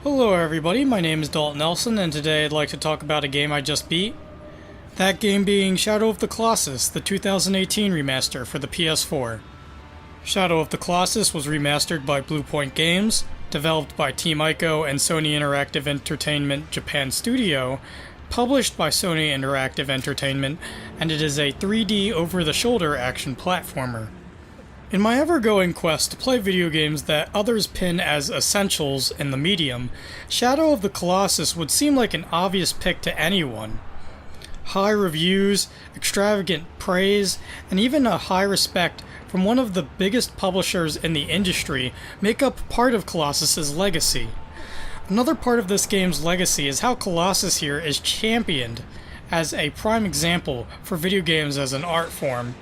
Hello everybody, my name is Daulton Nelson, and today I'd like to talk about a game I just beat. That game being Shadow of the Colossus, the 2018 remaster for the PS4. Shadow of the Colossus was remastered by Bluepoint Games, developed by Team ICO and Sony Interactive Entertainment Japan Studio, published by Sony Interactive Entertainment, and it is a 3D over-the-shoulder action platformer. In my ever-going quest to play video games that others pin as essentials in the medium, Shadow of the Colossus would seem like an obvious pick to anyone. High reviews, extravagant praise, and even a high respect from one of the biggest publishers in the industry make up part of Colossus's legacy. Another part of this game's legacy is how Colossus here is championed as a prime example for video games as an art form.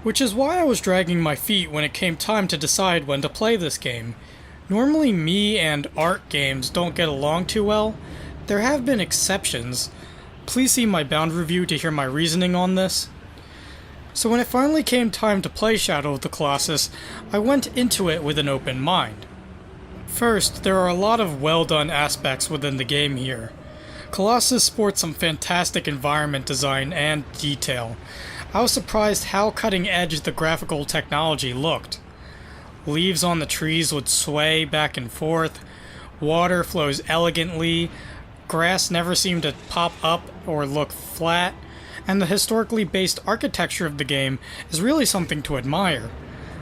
Which is why I was dragging my feet when it came time to decide when to play this game. Normally me and art games don't get along too well. There have been exceptions. Please see my Bound review to hear my reasoning on this. So when it finally came time to play Shadow of the Colossus, I went into it with an open mind. First, there are a lot of well done aspects within the game here. Colossus sports some fantastic environment design and detail. I was surprised how cutting edge the graphical technology looked. Leaves on the trees would sway back and forth, water flows elegantly, grass never seemed to pop up or look flat, and the historically based architecture of the game is really something to admire.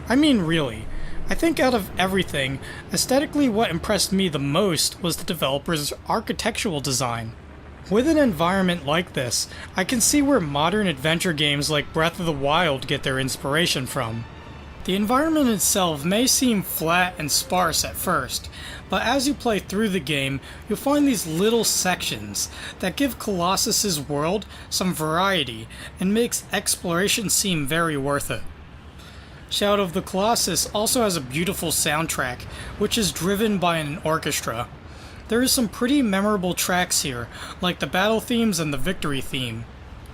I mean really. I think out of everything, aesthetically what impressed me the most was the developer's architectural design. With an environment like this, I can see where modern adventure games like Breath of the Wild get their inspiration from. The environment itself may seem flat and sparse at first, but as you play through the game, you'll find these little sections that give Colossus's world some variety and makes exploration seem very worth it. Shadow of the Colossus also has a beautiful soundtrack, which is driven by an orchestra. There is some pretty memorable tracks here, like the battle themes and the victory theme.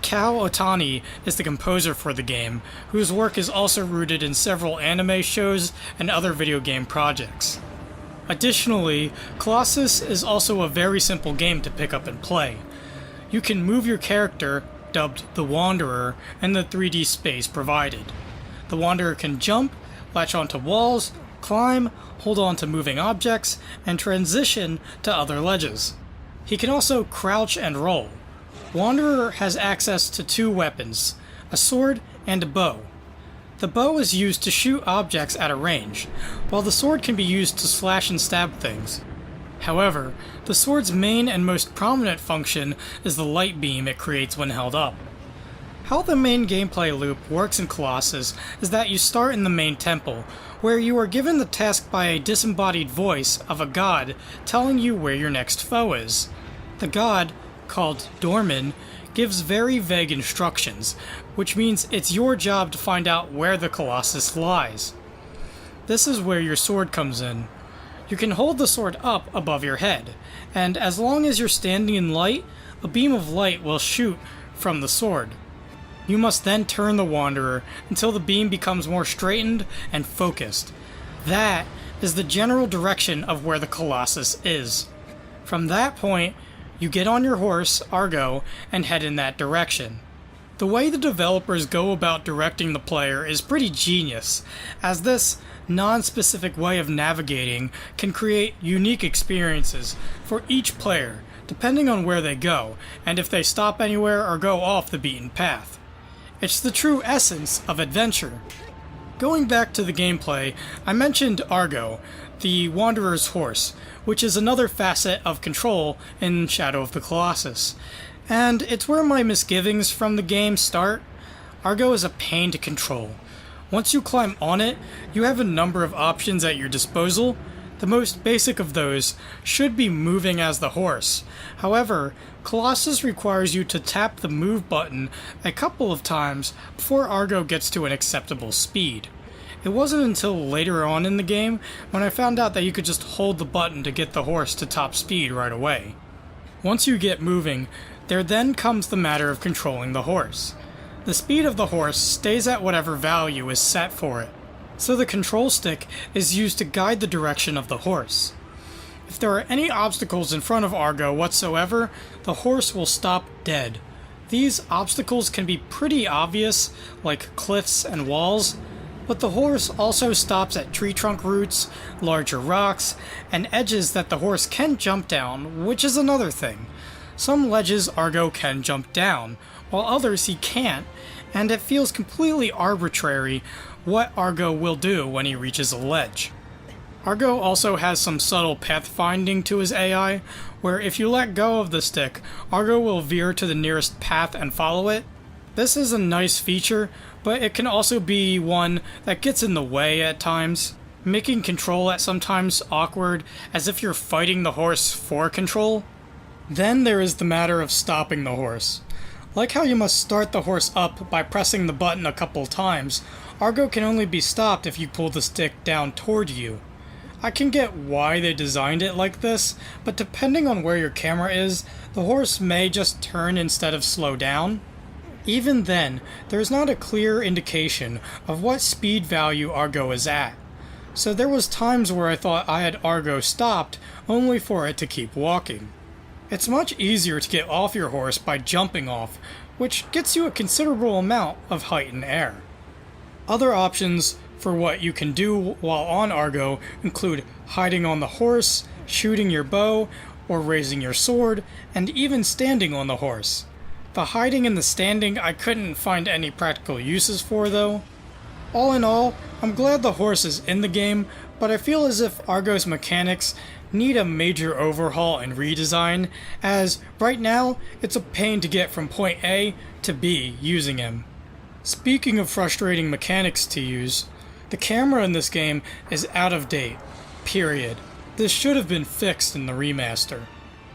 Kao Otani is the composer for the game, whose work is also rooted in several anime shows and other video game projects. Additionally, Colossus is also a very simple game to pick up and play. You can move your character, dubbed the Wanderer, in the 3D space provided. The Wanderer can jump, latch onto walls, climb, hold on to moving objects, and transition to other ledges. He can also crouch and roll. Wanderer has access to two weapons, a sword and a bow. The bow is used to shoot objects at a range, while the sword can be used to slash and stab things. However, the sword's main and most prominent function is the light beam it creates when held up. How the main gameplay loop works in Colossus is that you start in the main temple, where you are given the task by a disembodied voice of a god telling you where your next foe is. The god, called Dorman, gives very vague instructions, which means it's your job to find out where the Colossus lies. This is where your sword comes in. You can hold the sword up above your head, and as long as you're standing in light, a beam of light will shoot from the sword. You must then turn the Wanderer until the beam becomes more straightened and focused. That is the general direction of where the Colossus is. From that point, you get on your horse, Argo, and head in that direction. The way the developers go about directing the player is pretty genius, as this non-specific way of navigating can create unique experiences for each player, depending on where they go, and if they stop anywhere or go off the beaten path. It's the true essence of adventure. Going back to the gameplay, I mentioned Argo, the Wanderer's horse, which is another facet of control in Shadow of the Colossus. And it's where my misgivings from the game start. Argo is a pain to control. Once you climb on it, you have a number of options at your disposal. The most basic of those should be moving as the horse. However, Colossus requires you to tap the move button a couple of times before Argo gets to an acceptable speed. It wasn't until later on in the game when I found out that you could just hold the button to get the horse to top speed right away. Once you get moving, there then comes the matter of controlling the horse. The speed of the horse stays at whatever value is set for it, so the control stick is used to guide the direction of the horse. If there are any obstacles in front of Argo whatsoever, the horse will stop dead. These obstacles can be pretty obvious, like cliffs and walls, but the horse also stops at tree trunk roots, larger rocks, and edges that the horse can jump down, which is another thing. Some ledges Argo can jump down, while others he can't, and it feels completely arbitrary what Argo will do when he reaches a ledge. Argo also has some subtle pathfinding to his AI, where if you let go of the stick, Argo will veer to the nearest path and follow it. This is a nice feature, but it can also be one that gets in the way at times, making control at sometimes awkward, as if you're fighting the horse for control. Then there is the matter of stopping the horse. Like how you must start the horse up by pressing the button a couple times, Argo can only be stopped if you pull the stick down toward you. I can get why they designed it like this, but depending on where your camera is, the horse may just turn instead of slow down. Even then, there is not a clear indication of what speed value Argo is at. So there was times where I thought I had Argo stopped, only for it to keep walking. It's much easier to get off your horse by jumping off, which gets you a considerable amount of height in air. Other options for what you can do while on Argo include hiding on the horse, shooting your bow, or raising your sword, and even standing on the horse. The hiding and the standing I couldn't find any practical uses for though. All in all, I'm glad the horse is in the game, but I feel as if Argo's mechanics need a major overhaul and redesign, as right now it's a pain to get from point A to B using him. Speaking of frustrating mechanics to use, the camera in this game is out of date, period. This should have been fixed in the remaster.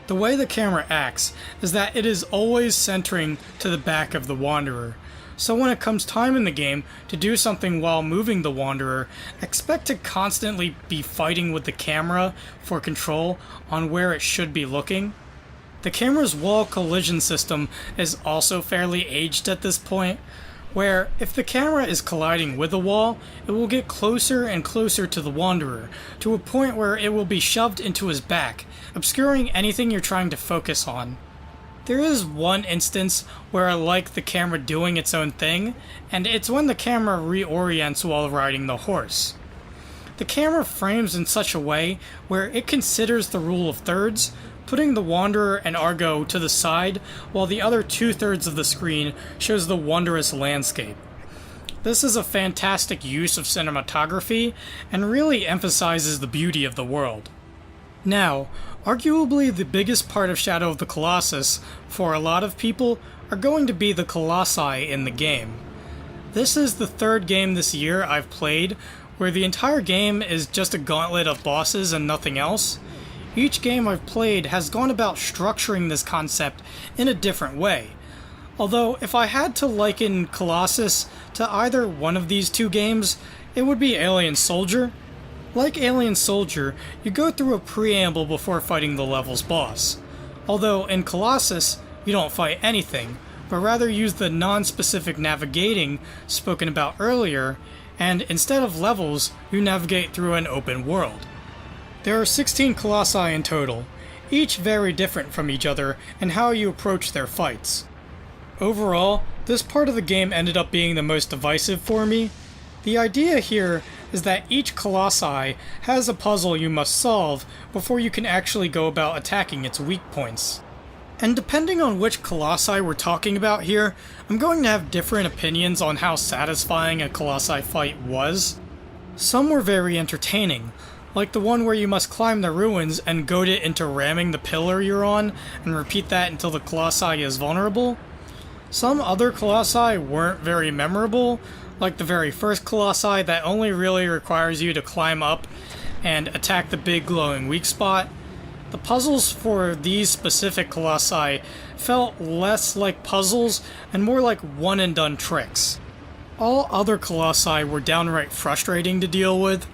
The way the camera acts is that it is always centering to the back of the Wanderer, so when it comes time in the game to do something while moving the Wanderer, expect to constantly be fighting with the camera for control on where it should be looking. The camera's wall collision system is also fairly aged at this point, where if the camera is colliding with a wall, it will get closer and closer to the Wanderer, to a point where it will be shoved into his back, obscuring anything you're trying to focus on. There is one instance where I like the camera doing its own thing, and it's when the camera reorients while riding the horse. The camera frames in such a way where it considers the rule of thirds, putting the Wanderer and Argo to the side, while the other 2/3 of the screen shows the wondrous landscape. This is a fantastic use of cinematography, and really emphasizes the beauty of the world. Now, arguably the biggest part of Shadow of the Colossus, for a lot of people, are going to be the Colossi in the game. This is the third game this year I've played, where the entire game is just a gauntlet of bosses and nothing else. Each game I've played has gone about structuring this concept in a different way. Although, if I had to liken Colossus to either one of these two games, it would be Alien Soldier. Like Alien Soldier, you go through a preamble before fighting the level's boss. Although, in Colossus, you don't fight anything, but rather use the non-specific navigating spoken about earlier, and instead of levels, you navigate through an open world. There are 16 Colossi in total, each very different from each other in how you approach their fights. Overall, this part of the game ended up being the most divisive for me. The idea here is that each Colossi has a puzzle you must solve before you can actually go about attacking its weak points. And depending on which Colossi we're talking about here, I'm going to have different opinions on how satisfying a Colossi fight was. Some were very entertaining, like the one where you must climb the ruins and goad it into ramming the pillar you're on, and repeat that until the Colossi is vulnerable. Some other Colossi weren't very memorable, like the very first Colossi that only really requires you to climb up and attack the big glowing weak spot. The puzzles for these specific Colossi felt less like puzzles and more like one-and-done tricks. All other Colossi were downright frustrating to deal with.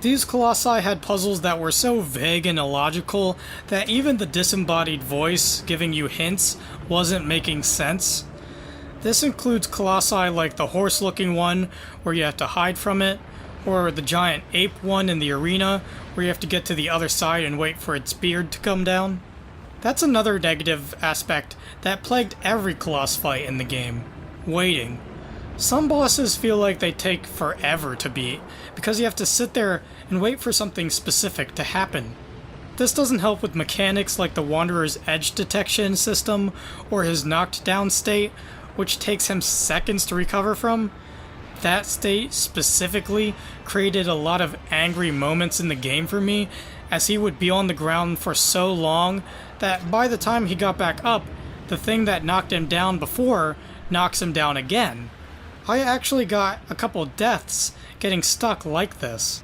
These Colossi had puzzles that were so vague and illogical that even the disembodied voice giving you hints wasn't making sense. This includes Colossi like the horse-looking one, where you have to hide from it, Or the giant ape one in the arena, where you have to get to the other side and wait for its beard to come down. That's another negative aspect that plagued every Colossus fight in the game: waiting. Some bosses feel like they take forever to beat, because you have to sit there and wait for something specific to happen. This doesn't help with mechanics like the Wanderer's edge detection system, or his knocked down state, which takes him seconds to recover from. That state specifically created a lot of angry moments in the game for me, as he would be on the ground for so long that by the time he got back up, the thing that knocked him down before knocks him down again. I actually got a couple deaths getting stuck like this.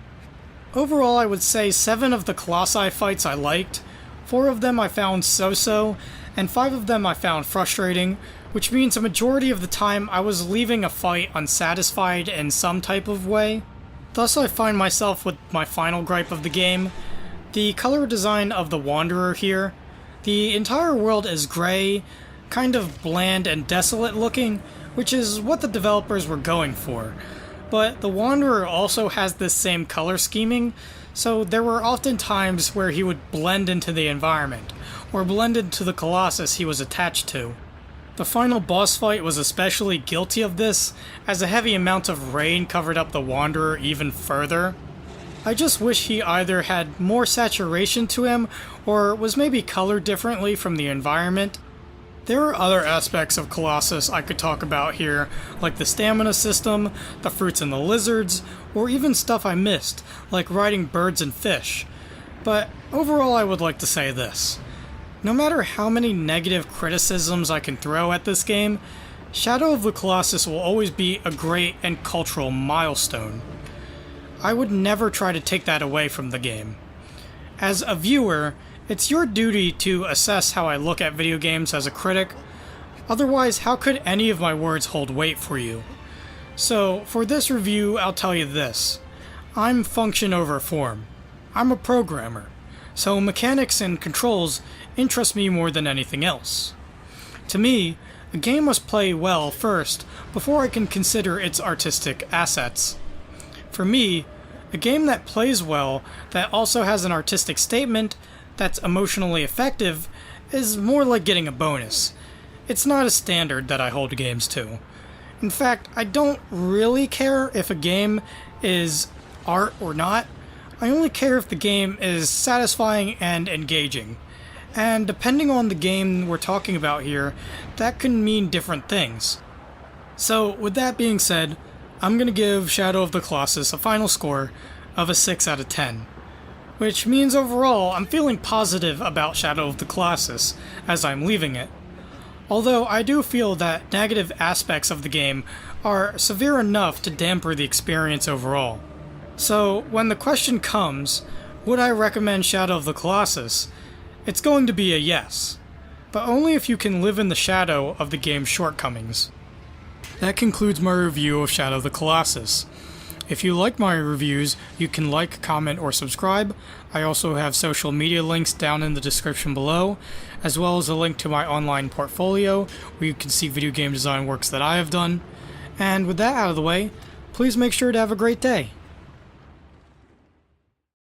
Overall, I would say 7 of the Colossi fights I liked, 4 of them I found so-so, and 5 of them I found frustrating, which means a majority of the time I was leaving a fight unsatisfied in some type of way. Thus I find myself with my final gripe of the game: the color design of the Wanderer here. The entire world is gray, kind of bland and desolate looking, which is what the developers were going for. But the Wanderer also has this same color scheming, so there were often times where he would blend into the environment, or blend into the Colossus he was attached to. The final boss fight was especially guilty of this, as a heavy amount of rain covered up the Wanderer even further. I just wish he either had more saturation to him, or was maybe colored differently from the environment. There are other aspects of Colossus I could talk about here, like the stamina system, the fruits and the lizards, or even stuff I missed, like riding birds and fish. But overall I would like to say this: no matter how many negative criticisms I can throw at this game, Shadow of the Colossus will always be a great and cultural milestone. I would never try to take that away from the game. As a viewer, it's your duty to assess how I look at video games as a critic. Otherwise, how could any of my words hold weight for you? So, for this review, I'll tell you this: I'm function over form. I'm a programmer, so mechanics and controls interest me more than anything else. To me, a game must play well first before I can consider its artistic assets. For me, a game that plays well, that also has an artistic statement, that's emotionally effective, is more like getting a bonus. It's not a standard that I hold games to. In fact, I don't really care if a game is art or not. I only care if the game is satisfying and engaging. And depending on the game we're talking about here, that can mean different things. So, with that being said, I'm going to give Shadow of the Colossus a final score of a 6 out of 10. Which means overall, I'm feeling positive about Shadow of the Colossus as I'm leaving it. Although I do feel that negative aspects of the game are severe enough to dampen the experience overall. So, when the question comes, would I recommend Shadow of the Colossus? It's going to be a yes, but only if you can live in the shadow of the game's shortcomings. That concludes my review of Shadow of the Colossus. If you like my reviews, you can like, comment, or subscribe. I also have social media links down in the description below, as well as a link to my online portfolio, where you can see video game design works that I have done. And with that out of the way, please make sure to have a great day.